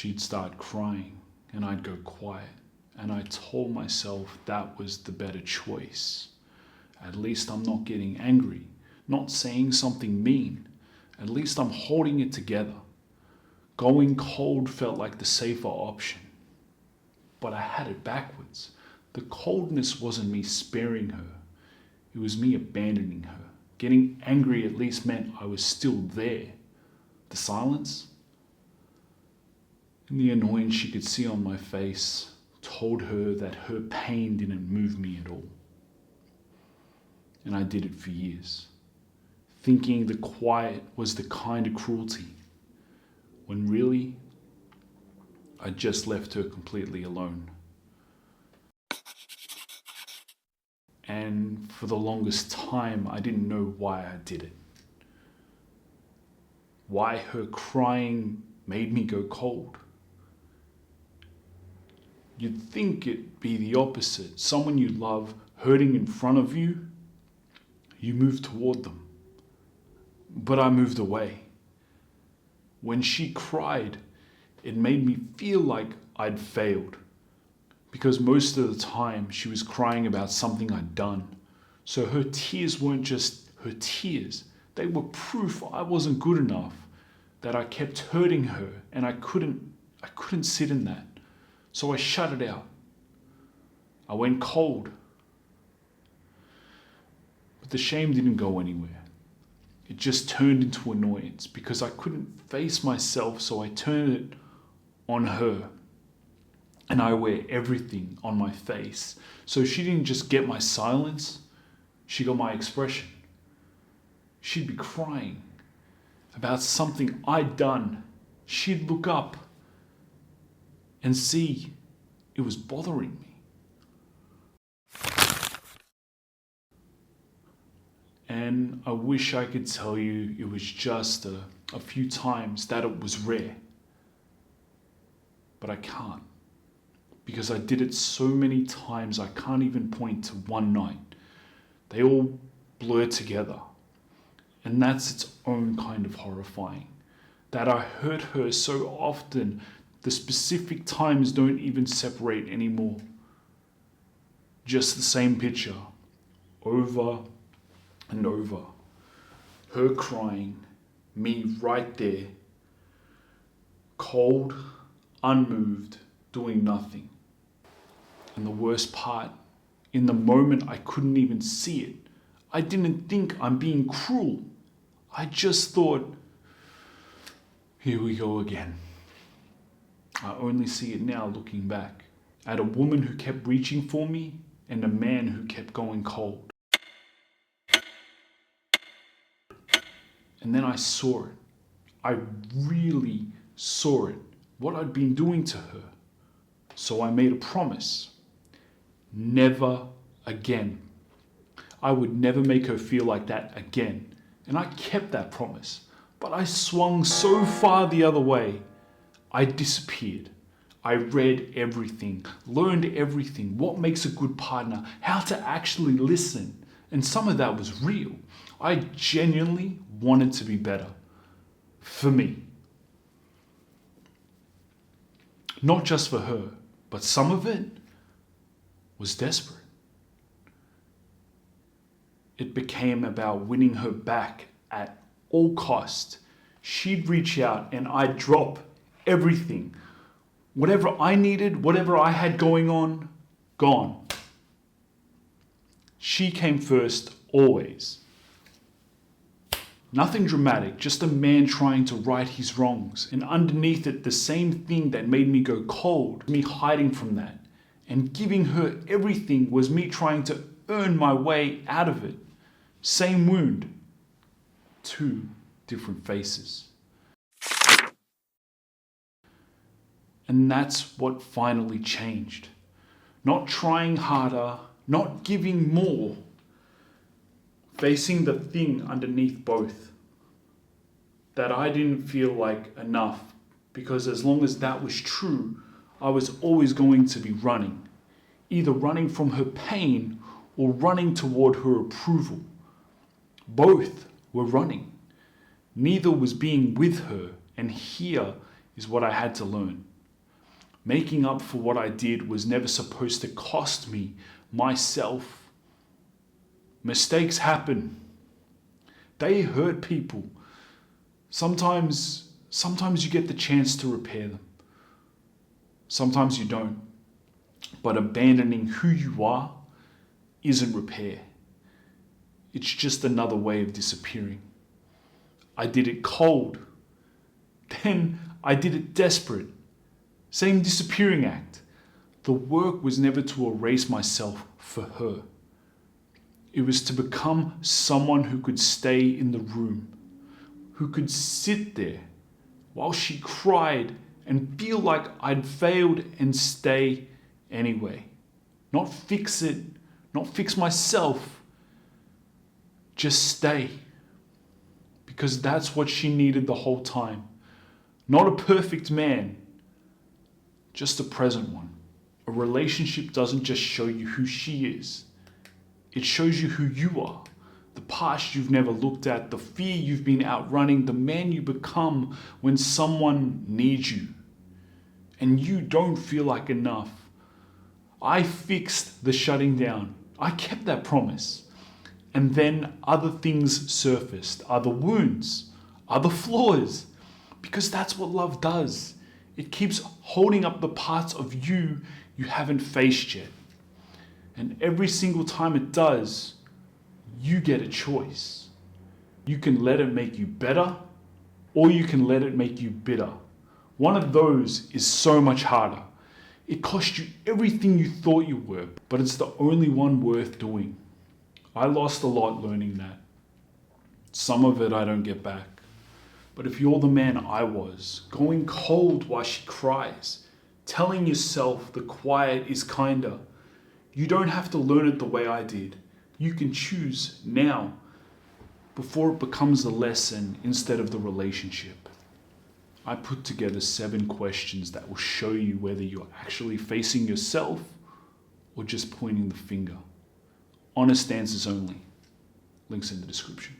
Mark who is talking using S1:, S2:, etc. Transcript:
S1: she'd start crying and I'd go quiet. And I told myself that was the better choice. At least I'm not getting angry, not saying something mean. At least I'm holding it together. Going cold felt like the safer option. But I had it backwards. The coldness wasn't me sparing her. It was me abandoning her. Getting angry at least meant I was still there. The silence and the annoyance she could see on my face told her that her pain didn't move me at all. And I did it for years, thinking the quiet was the kind of cruelty, when really, I just left her completely alone. And for the longest time, I didn't know why I did it. Why her crying made me go cold. You'd think it'd be the opposite. Someone you love hurting in front of you, you move toward them. But I moved away. When she cried, it made me feel like I'd failed. Because most of the time she was crying about something I'd done. So her tears weren't just her tears. They were proof I wasn't good enough, that I kept hurting her and I couldn't sit in that. So I shut it out. I went cold. But the shame didn't go anywhere. It just turned into annoyance because I couldn't face myself, so I turned it on her. And I wear everything on my face. So she didn't just get my silence, she got my expression. She'd be crying about something I'd done. She'd look up and see it was bothering me. And I wish I could tell you it was just a few times, that it was rare. But I can't. Because I did it so many times I can't even point to one night. They all blur together. And that's its own kind of horrifying. That I hurt her so often, the specific times don't even separate anymore. Just the same picture, over and over. Her crying, me right there, cold, unmoved, doing nothing. And the worst part, in the moment I couldn't even see it. I didn't think I'm being cruel. I just thought, here we go again. I only see it now looking back, at a woman who kept reaching for me and a man who kept going cold. And then I saw it. I really saw it, what I'd been doing to her. So I made a promise. Never again. I would never make her feel like that again. And I kept that promise. But I swung so far the other way. I disappeared. I read everything, learned everything, what makes a good partner, how to actually listen. And some of that was real. I genuinely wanted to be better. For me. Not just for her, but some of it was desperate. It became about winning her back at all cost. She'd reach out and I'd drop everything. Whatever I needed, whatever I had going on, gone. She came first, always. Nothing dramatic, just a man trying to right his wrongs. And underneath it, the same thing that made me go cold, me hiding from that. And giving her everything was me trying to earn my way out of it. Same wound, two different faces. And that's what finally changed. Not trying harder, not giving more. Facing the thing underneath both. That I didn't feel like enough, because as long as that was true, I was always going to be running. Either running from her pain or running toward her approval. Both were running. Neither was being with her, and here is what I had to learn. Making up for what I did was never supposed to cost me myself. Mistakes happen. They hurt people. Sometimes you get the chance to repair them. Sometimes you don't. But abandoning who you are isn't repair. It's just another way of disappearing. I did it cold. Then I did it desperate. Same disappearing act. The work was never to erase myself for her. It was to become someone who could stay in the room, who could sit there while she cried and feel like I'd failed and stay anyway. Not fix it, not fix myself, just stay. Because that's what she needed the whole time. Not a perfect man, just a present one. A relationship doesn't just show you who she is. It shows you who you are. The past you've never looked at, the fear you've been outrunning, the man you become when someone needs you. And you don't feel like enough. I fixed the shutting down. I kept that promise. And then other things surfaced, other wounds, other flaws. Because that's what love does. It keeps holding up the parts of you haven't faced yet. And every single time it does, you get a choice. You can let it make you better, or you can let it make you bitter. One of those is so much harder. It cost you everything you thought you were, but it's the only one worth doing. I lost a lot learning that. Some of it I don't get back. But if you're the man I was, going cold while she cries, telling yourself the quiet is kinder, you don't have to learn it the way I did. You can choose now, before it becomes the lesson instead of the relationship. I put together 7 questions that will show you whether you're actually facing yourself or just pointing the finger. Honest answers only. Links in the description.